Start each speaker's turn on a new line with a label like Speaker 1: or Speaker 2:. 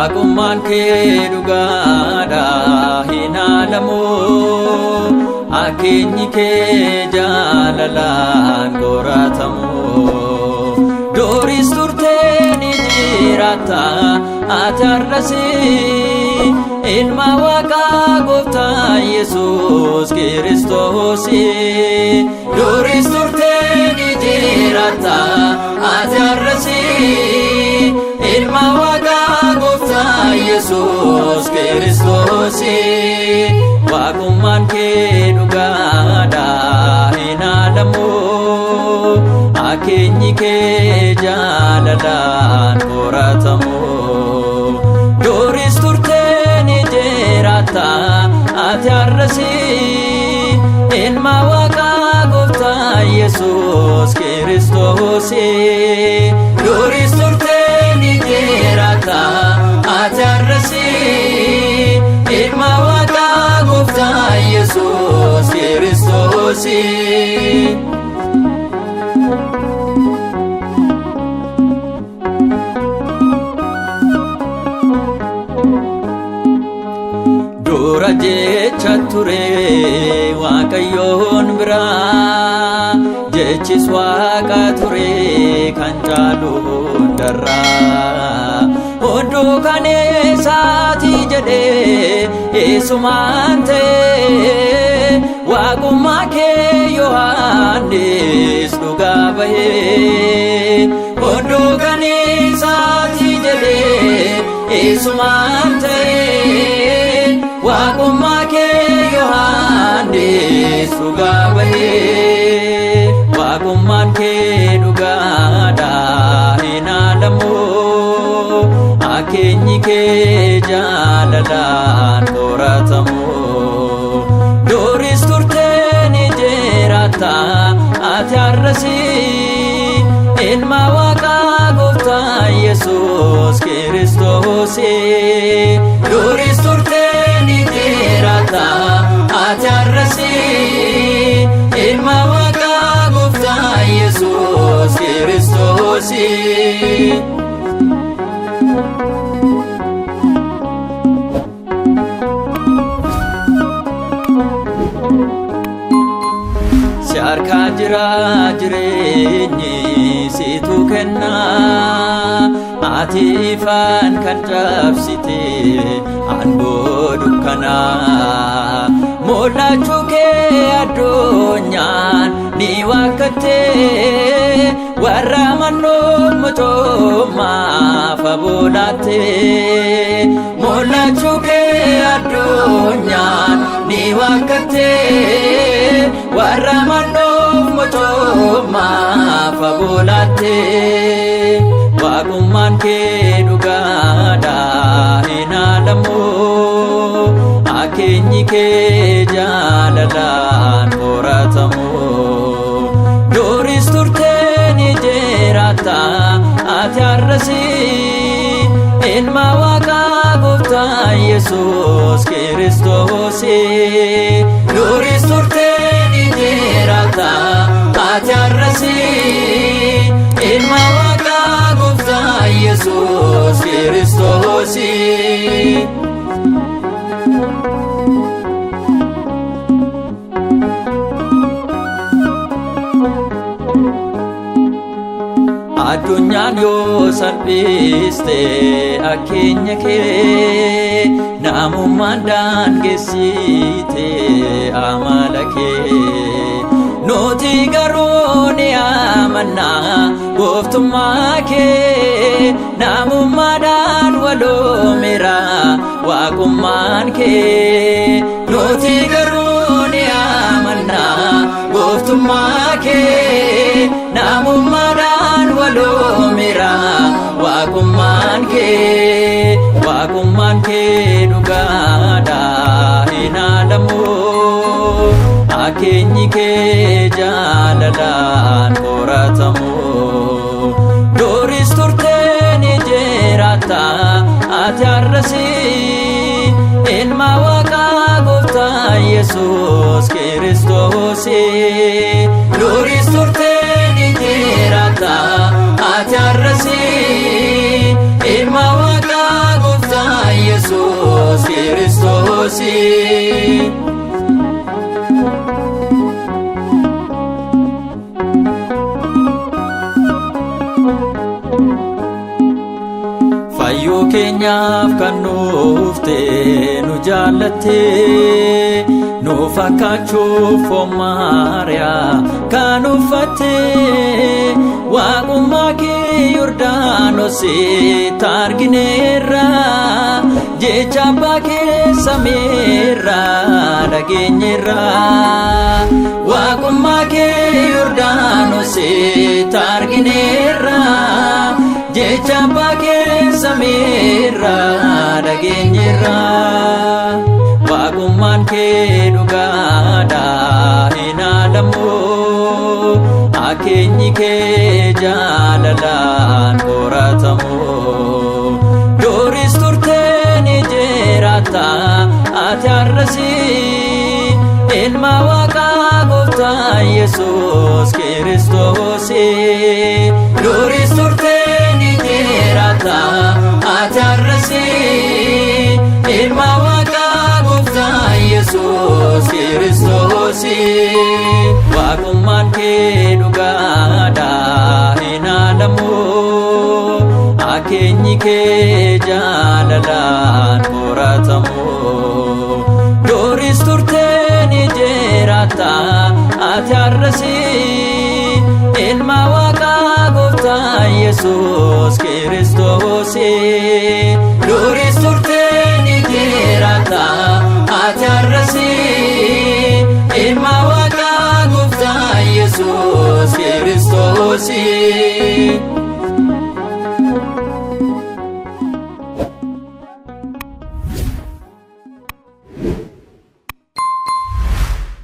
Speaker 1: Waaqummaan kee dhugaadha hin haalamu akeenyi kee jaalalaan qoratamu Dooris turtee ni jiraata ati har'asi ilma Waaqaa gooftaa Yesuus Kiristoos Dooris turtee ni jiraata ati har'asi ilma Waaqaa gooftaa Yesuus Kiristoos Waaqummaan kee dhugaadha hin haalamu akeenyi kee jaalalaan qoratamu Dooris turtee ni jiraata ati har'asi ilma Waaqaa gooftaa Yesuus Kiristoos Dooris turtee ni jiraata ati har'asi ilma Waaqaa gooftaa Yesuus Kiristoos Dura jecha ture Waaqayyoon biraa jechis Waaqa ture kan caalu hundarraa hunduu kan eessaati jedhee eessumaan ta'e Waaqummaa kee Yohaannis dhugaa bahee hunduu kan eessaati jedhee eessumaan ta'e Waaqummaa kee Yohaannis dhugaa bahee Waaqummaan kee dhugaadha hin haalamu akeenyi kee jaalalaan qoratamu Dooris turtee ni jiraata ati har'asi ilma Waaqaa gooftaa Yesuus Kiristoos Dooris turtee ni jiraata ati har'asi ilma Waaqaa gooftaa Yesuus Kiristoos Si harkaa jira jireenyi situ kenna ati ifaan kan cabsite aangoo dukkanaa mul'achuu kee addunyaan ni waakkatte warra mannoo mochoomaaf aboolaatte mul'achuu kee addunyaan ni waakkatte warra mannoo mochoomaaf aboolaatte Waaqummaan kee dhugaadha hin haalamu akeenyi kee jaalalaan qoratamu Dooris turtee ni jiraata ati har'asi ilma Waaqaa gooftaa Yesuus Kiristoos Dooris turtee ni jiraata ati har'asi ilma Waaqaa gooftaa Yesuus Kiristoos Addunyaan yoo salphiste akkeenya kee namummaan daangessite amala kee nuti garuu ni amanna gooftummaa kee namummaadhaan waloomeera waaqummaan kee nuti garuu ni amanna gooftummaa kee namummaadhaan waloomeera waaqummaan kee dhugaadha hin haalamu akeenyi kee jaalalaan qoratamu Dooris turtee ni jiraata ati har'asi ilma Waaqaa gooftaa Yesuus Kiristoos Dooris turtee ni jiraata ati har'asi ilma Waaqaa gooftaa Kiristoos. Fayyuu keenyaaf kan nuufte nu jaallatte nu fakkaachuuf Maariyaam kan uffatte waaqummaa kee Yordaanositti argineerra jecha abbaa kee samiirra dhageenyeerra waaqummaa kee Yordaanositti argineerra jecha abbaa kee samiirra dhageenyeerra waaqummaan kee dhugaadha hin haadamu akeenyi kee jaalalaan qoratamu duris turtee ni jiraatta ati har'as ilma Waaqaa Gooftaa Yesuus Kiristoos duris turtee ni jiraatta ati har'as ilma Waaqaa Gooftaa Yesuus Kiristoos waaqummaan kee dhugaadha hin haadamu akeenyi kee jaalalaan qoratamu duris turtee ni jiraatta ati har'as ilma Waaqaa Gooftaa Yesuus Kiristoos duris turtee ni jiraatta ati har'as ilma Waaqaa Gooftaa Yesuus Kiristoos.